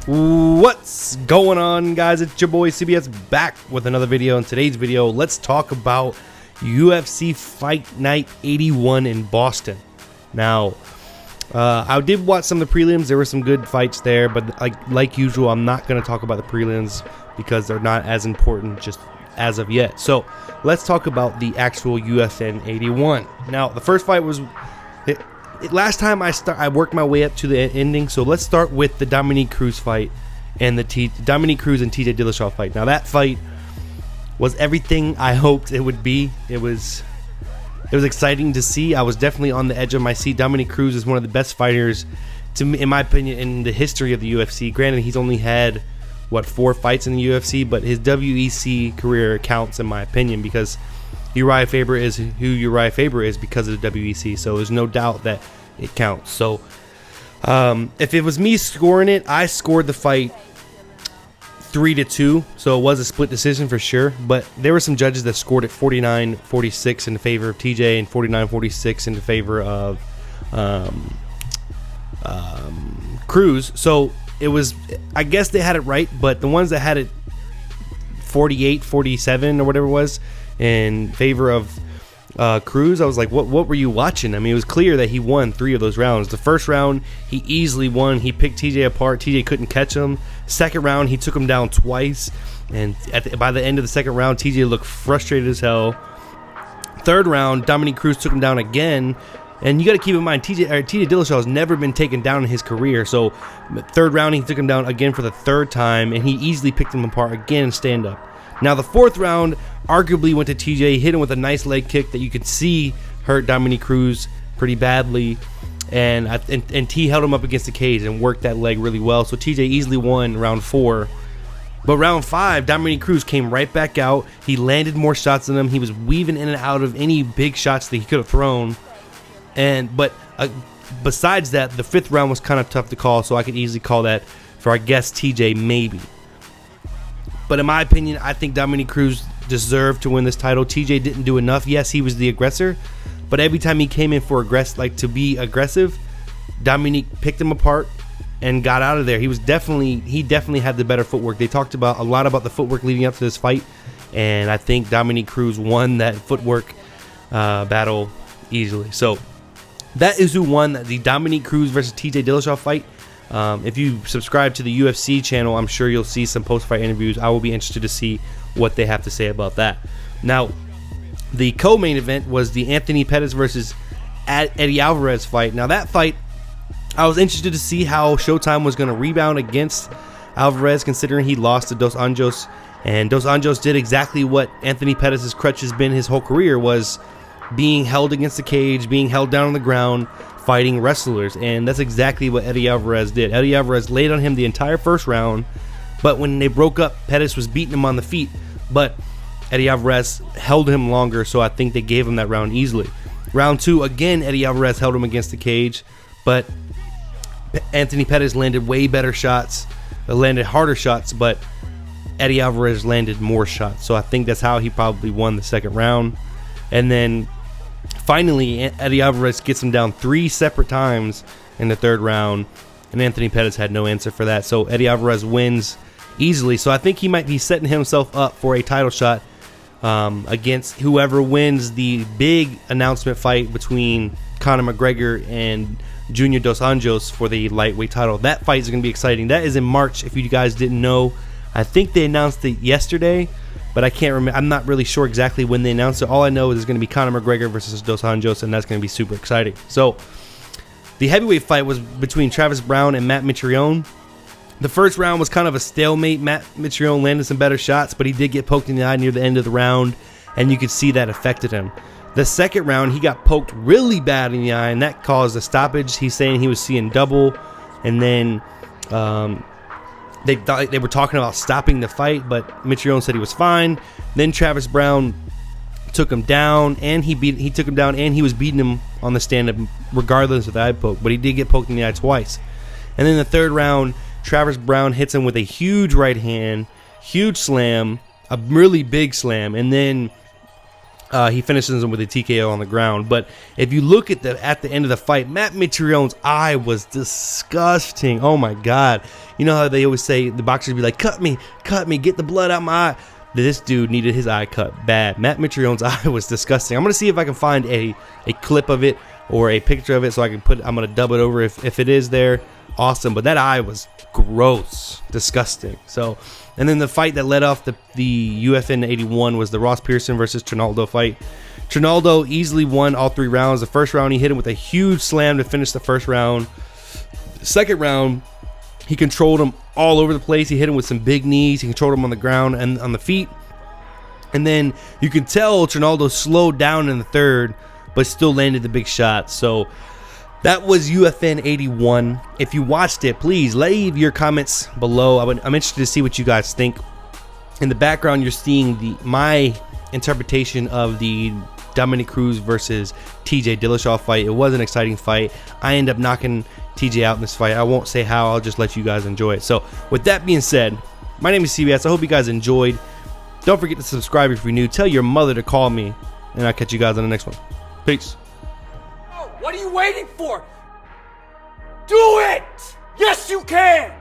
What's going on, guys? It's your boy CBS back with another video. In today's video, let's talk about UFC Fight Night 81 in Boston. Now, I did watch some of the prelims. There were some good fights there, but like usual, I'm not going to talk about the prelims because they're not as important just as of yet. So let's talk about the actual UFC 81. Now, the first fight was... last time I worked my way up to the ending, so let's start with the Dominick Cruz fight and the Dominick Cruz and TJ Dillashaw fight. Now that fight was everything I hoped it would be. It was exciting to see. I was definitely on the edge of my seat. Dominick Cruz is one of the best fighters, to me, in my opinion, in the history of the UFC. Granted, he's only had 4 fights in the UFC, but his WEC career counts in my opinion because Uriah Faber is who Uriah Faber is because of the WEC, so there's no doubt that it counts. So if it was me scoring it, I scored the fight 3-2, so it was a split decision for sure, but there were some judges that scored it 49-46 in favor of TJ and 49-46 in favor of Cruz. So it was, I guess they had it right, but the ones that had it 48-47 or whatever it was in favor of Cruz, I was like, what were you watching? I mean, it was clear that he won 3 of those rounds. The first round, he easily won. He picked TJ apart. TJ couldn't catch him. Second round, he took him down twice. And by the end of the second round, TJ looked frustrated as hell. Third round, Dominick Cruz took him down again. And you got to keep in mind, TJ Dillashaw has never been taken down in his career. So third round, he took him down again for the third time. And he easily picked him apart again and stand up. Now, the fourth round arguably went to TJ, hit him with a nice leg kick that you could see hurt Dominick Cruz pretty badly. And T held him up against the cage and worked that leg really well. So TJ easily won round 4. But round 5, Dominick Cruz came right back out. He landed more shots than him. He was weaving in and out of any big shots that he could have thrown. But besides that, the 5th round was kind of tough to call, so I could easily call that for, I guess, TJ maybe. But in my opinion, I think Dominick Cruz deserved to win this title. TJ didn't do enough. Yes, he was the aggressor, but every time he came in for to be aggressive, Dominick picked him apart and got out of there. He definitely had the better footwork. They talked a lot about the footwork leading up to this fight, and I think Dominick Cruz won that footwork battle easily. So that is who won the Dominick Cruz versus TJ Dillashaw fight. If you subscribe to the UFC channel, I'm sure you'll see some post-fight interviews. I will be interested to see what they have to say about that. Now, the co-main event was the Anthony Pettis versus Eddie Alvarez fight. Now, that fight, I was interested to see how Showtime was going to rebound against Alvarez, considering he lost to Dos Anjos. And Dos Anjos did exactly what Anthony Pettis' crutch has been his whole career, was being held against the cage, being held down on the ground, fighting wrestlers, and that's exactly what Eddie Alvarez did. Eddie Alvarez laid on him the entire first round, but when they broke up, Pettis was beating him on the feet, but Eddie Alvarez held him longer, so I think they gave him that round easily. Round 2, again, Eddie Alvarez held him against the cage, but Anthony Pettis landed way better shots, landed harder shots, but Eddie Alvarez landed more shots, so I think that's how he probably won the second round. And then finally, Eddie Alvarez gets him down 3 separate times in the third round, and Anthony Pettis had no answer for that. So Eddie Alvarez wins easily. So I think he might be setting himself up for a title shot against whoever wins the big announcement fight between Conor McGregor and Junior Dos Anjos for the lightweight title. That fight is going to be exciting. That is in March, if you guys didn't know. I think they announced it yesterday, but I can't remember. I'm not really sure exactly when they announced it. All I know is it's going to be Conor McGregor versus Dos Anjos, and that's going to be super exciting. So the heavyweight fight was between Travis Browne and Matt Mitrione. The first round was kind of a stalemate. Matt Mitrione landed some better shots, but he did get poked in the eye near the end of the round, and you could see that affected him. The second round, he got poked really bad in the eye, and that caused a stoppage. He's saying he was seeing double, and then they thought they were talking about stopping the fight, but Mitrione said he was fine. Then Travis Browne took him down, and he took him down, and he was beating him on the stand-up regardless of the eye poke, but he did get poked in the eye twice. And then the third round, Travis Browne hits him with a huge right hand, huge slam, a really big slam, and then He finishes him with a TKO on the ground. But if you look at the end of the fight, Matt Mitrione's eye was disgusting. Oh my God. You know how they always say, the boxers be like, cut me, get the blood out my eye. This dude needed his eye cut bad. Matt Mitrione's eye was disgusting. I'm going to see if I can find a clip of it or a picture of it so I can I'm going to dub it over if it is there. Awesome. But that eye was gross, disgusting. So, and then the fight that led off the UFN 81 was the Ross Pearson versus Trinaldo fight. Trinaldo easily won all 3 rounds. The first round, he hit him with a huge slam to finish the first round. Second round, he controlled him all over the place. He hit him with some big knees. He controlled him on the ground and on the feet. And then you can tell Trinaldo slowed down in the third, but still landed the big shots. So that was UFN 81. If you watched it, please leave your comments below. I'm interested to see what you guys think. In the background, you're seeing my interpretation of the Dominick Cruz versus TJ Dillashaw fight. It was an exciting fight. I end up knocking TJ out in this fight. I won't say how. I'll just let you guys enjoy it. So with that being said, my name is CBS. I hope you guys enjoyed. Don't forget to subscribe if you're new. Tell your mother to call me, and I'll catch you guys on the next one. Peace. What are you waiting for? Do it! Yes, you can!